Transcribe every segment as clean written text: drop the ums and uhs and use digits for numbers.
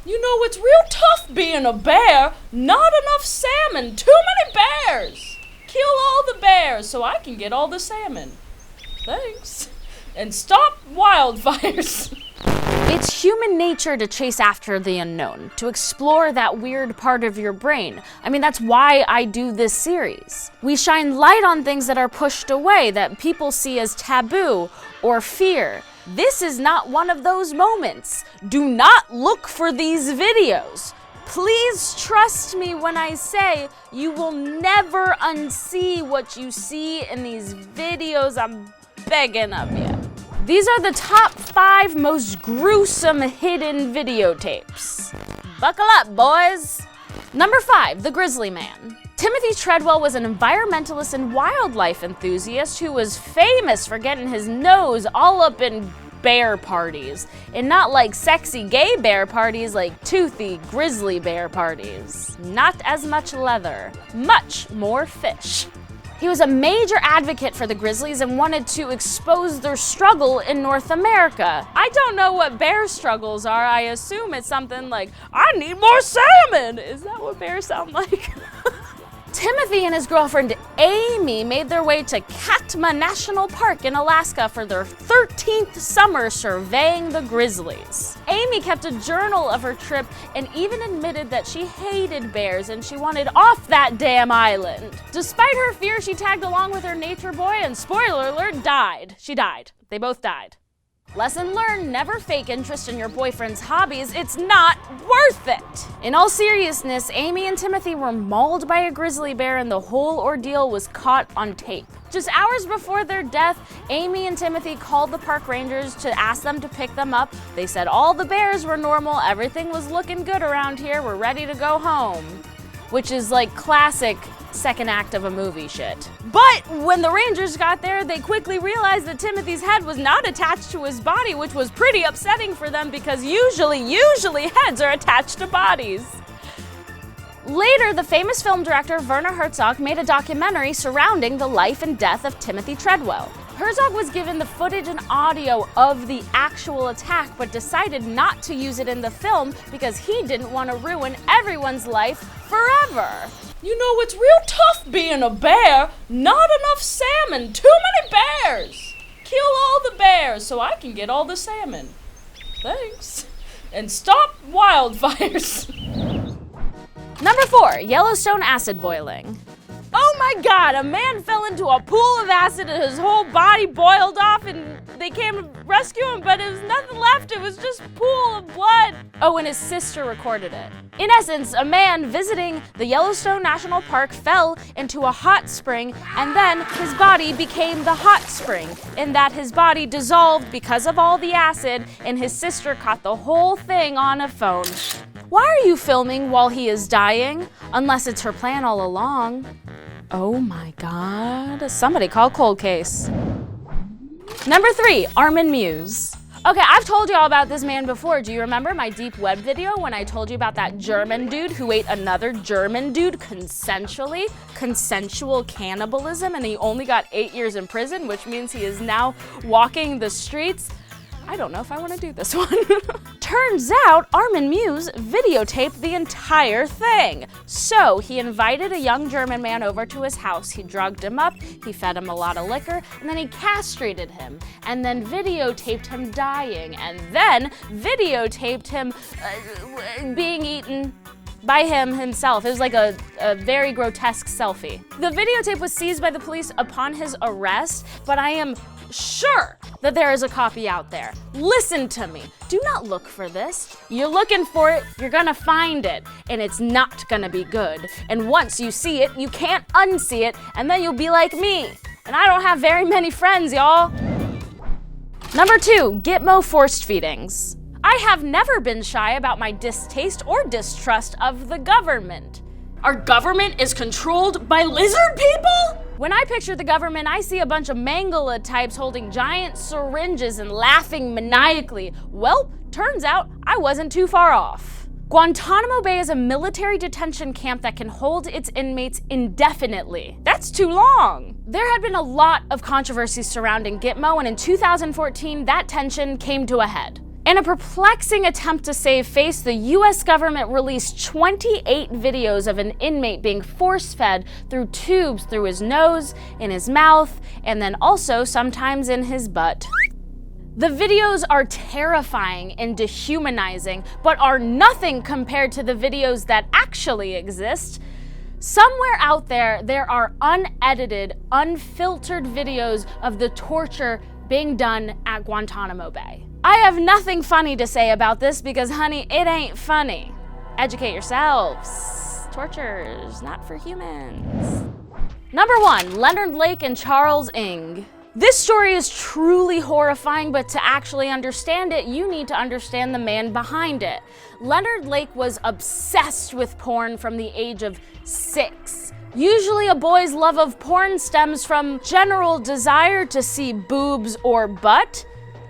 You know, it's real tough being a bear. Not enough salmon. Too many bears. Kill all the bears so I can get all the salmon. Thanks. And stop wildfires. It's human nature to chase after the unknown, to explore that weird part of your brain. I mean, that's why I do this series. We shine light on things that are pushed away, that people see as taboo or fear. This is not one of those moments. Do not look for these videos. Please trust me when I say you will never unsee what you see in these videos. I'm begging of you. These are the top 5 most gruesome hidden videotapes. Buckle up, boys. Number 5, the Grizzly Man. Timothy Treadwell was an environmentalist and wildlife enthusiast who was famous for getting his nose all up in bear parties. And not like sexy gay bear parties, like toothy grizzly bear parties. Not as much leather, much more fish. He was a major advocate for the grizzlies and wanted to expose their struggle in North America. I don't know what bear struggles are. I assume it's something like, I need more salmon. Is that what bears sound like? Timothy and his girlfriend Amy made their way to Katma National Park in Alaska for their 13th summer surveying the grizzlies. Amy kept a journal of her trip and even admitted that she hated bears and she wanted off that damn island. Despite her fear, she tagged along with her nature boy and, spoiler alert, died. She died. They both died. Lesson learned, never fake interest in your boyfriend's hobbies. It's not worth it. In all seriousness, Amy and Timothy were mauled by a grizzly bear and the whole ordeal was caught on tape. Just hours before their death, Amy and Timothy called the park rangers to ask them to pick them up. They said all the bears were normal, everything was looking good around here, we're ready to go home. Which is like classic second act of a movie shit. But when the rangers got there, they quickly realized that Timothy's head was not attached to his body, which was pretty upsetting for them because usually heads are attached to bodies. Later, the famous film director Werner Herzog made a documentary surrounding the life and death of Timothy Treadwell. Herzog was given the footage and audio of the actual attack, but decided not to use it in the film because he didn't want to ruin everyone's life forever. You know, it's real tough being a bear. Not enough salmon. Too many bears. Kill all the bears so I can get all the salmon. Thanks. And stop wildfires. Number 4, Yellowstone acid boiling. Oh my God, a man fell into a pool of acid and his whole body boiled off and they came to rescue him, but it was nothing left, it was just a pool of blood. Oh, and his sister recorded it. In essence, a man visiting the Yellowstone National Park fell into a hot spring and then his body became the hot spring, in that his body dissolved because of all the acid and his sister caught the whole thing on a phone. Why are you filming while he is dying? Unless it's her plan all along. Oh my God, somebody call Cold Case. Number 3, Armin Meiwes. Okay, I've told you all about this man before. Do you remember my deep web video when I told you about that German dude who ate another German dude consensually? Consensual cannibalism, and he only got 8 years in prison, which means he is now walking the streets. I don't know if I want to do this one. Turns out Armin Meiwes videotaped the entire thing. So he invited a young German man over to his house. He drugged him up, he fed him a lot of liquor, and then he castrated him, and then videotaped him dying, and then videotaped him being eaten by him himself. It was like a very grotesque selfie. The videotape was seized by the police upon his arrest, but I am sure that there is a copy out there. Listen to me. Do not look for this. You're looking for it, you're gonna find it, and it's not gonna be good. And once you see it, you can't unsee it, and then you'll be like me. And I don't have very many friends, y'all. Number 2, Gitmo Forcefeedings. I have never been shy about my distaste or distrust of the government. Our government is controlled by lizard people? When I picture the government, I see a bunch of Mangala types holding giant syringes and laughing maniacally. Well, turns out I wasn't too far off. Guantanamo Bay is a military detention camp that can hold its inmates indefinitely. That's too long. There had been a lot of controversy surrounding Gitmo, and in 2014, that tension came to a head. In a perplexing attempt to save face, the US government released 28 videos of an inmate being force-fed through tubes through his nose, in his mouth, and then also sometimes in his butt. The videos are terrifying and dehumanizing, but are nothing compared to the videos that actually exist. Somewhere out there, there are unedited, unfiltered videos of the torture being done at Guantanamo Bay. I have nothing funny to say about this because, honey, it ain't funny. Educate yourselves. Torture's not for humans. Number 1, Leonard Lake and Charles Inge. This story is truly horrifying, but to actually understand it, you need to understand the man behind it. Leonard Lake was obsessed with porn from the age of 6. Usually a boy's love of porn stems from general desire to see boobs or butt,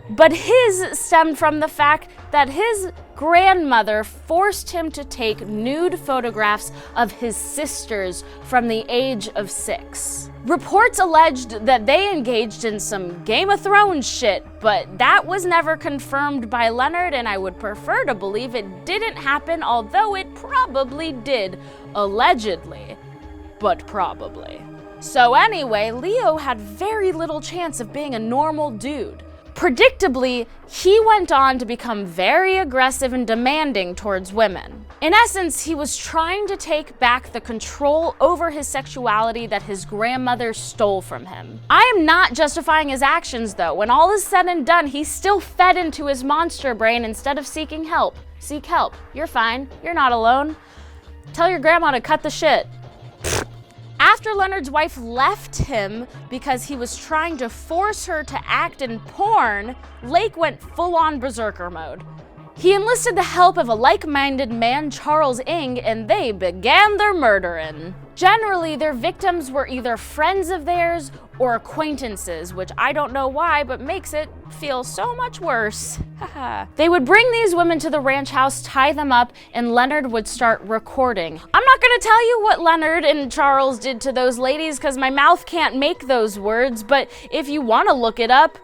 but his stemmed from the fact that his grandmother forced him to take nude photographs of his sisters from the age of 6. Reports alleged that they engaged in some Game of Thrones shit, but that was never confirmed by Leonard, and I would prefer to believe it didn't happen, although it probably did, allegedly, but probably. So anyway, Leo had very little chance of being a normal dude. Predictably, he went on to become very aggressive and demanding towards women. In essence, he was trying to take back the control over his sexuality that his grandmother stole from him. I am not justifying his actions though. When all is said and done, he still fed into his monster brain instead of seeking help. Seek help. You're fine. You're not alone. Tell your grandma to cut the shit. After Leonard's wife left him because he was trying to force her to act in porn, Lake went full-on berserker mode. He enlisted the help of a like-minded man, Charles Inge, and they began their murdering. Generally, their victims were either friends of theirs or acquaintances, which I don't know why, but makes it feel so much worse. They would bring these women to the ranch house, tie them up, and Leonard would start recording. I'm not gonna tell you what Leonard and Charles did to those ladies because my mouth can't make those words, but if you wanna look it up,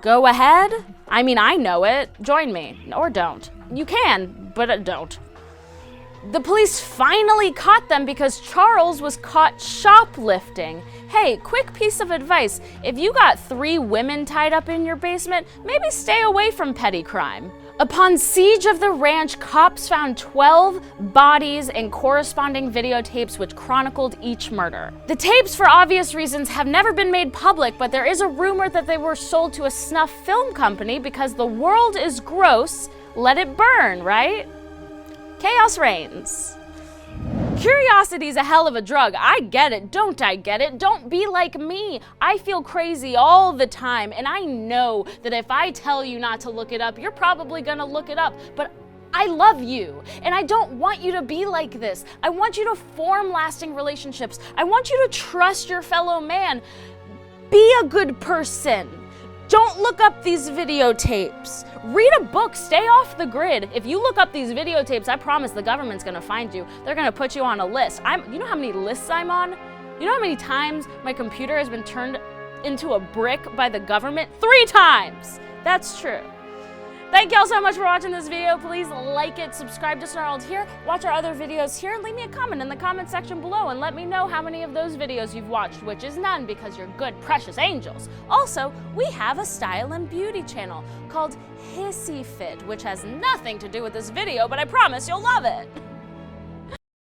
go ahead. I mean, I know it. Join me. Or don't. You can, but don't. The police finally caught them because Charles was caught shoplifting. Hey, quick piece of advice. If you got 3 women tied up in your basement, maybe stay away from petty crime. Upon siege of the ranch, cops found 12 bodies and corresponding videotapes which chronicled each murder. The tapes, for obvious reasons, have never been made public, but there is a rumor that they were sold to a snuff film company because the world is gross, let it burn, right? Chaos reigns. Curiosity's a hell of a drug. I get it, don't I get it? Don't be like me. I feel crazy all the time, and I know that if I tell you not to look it up, you're probably gonna look it up, but I love you, and I don't want you to be like this. I want you to form lasting relationships. I want you to trust your fellow man. Be a good person. Don't look up these videotapes. Read a book, stay off the grid. If you look up these videotapes, I promise the government's gonna find you. They're gonna put you on a list. You know how many lists I'm on? You know how many times my computer has been turned into a brick by the government? 3 times. That's true. Thank y'all so much for watching this video. Please like it, subscribe to Snarled here, watch our other videos here, and leave me a comment in the comment section below and let me know how many of those videos you've watched, which is none because you're good, precious angels. Also, we have a style and beauty channel called Hissy Fit, which has nothing to do with this video, but I promise you'll love it.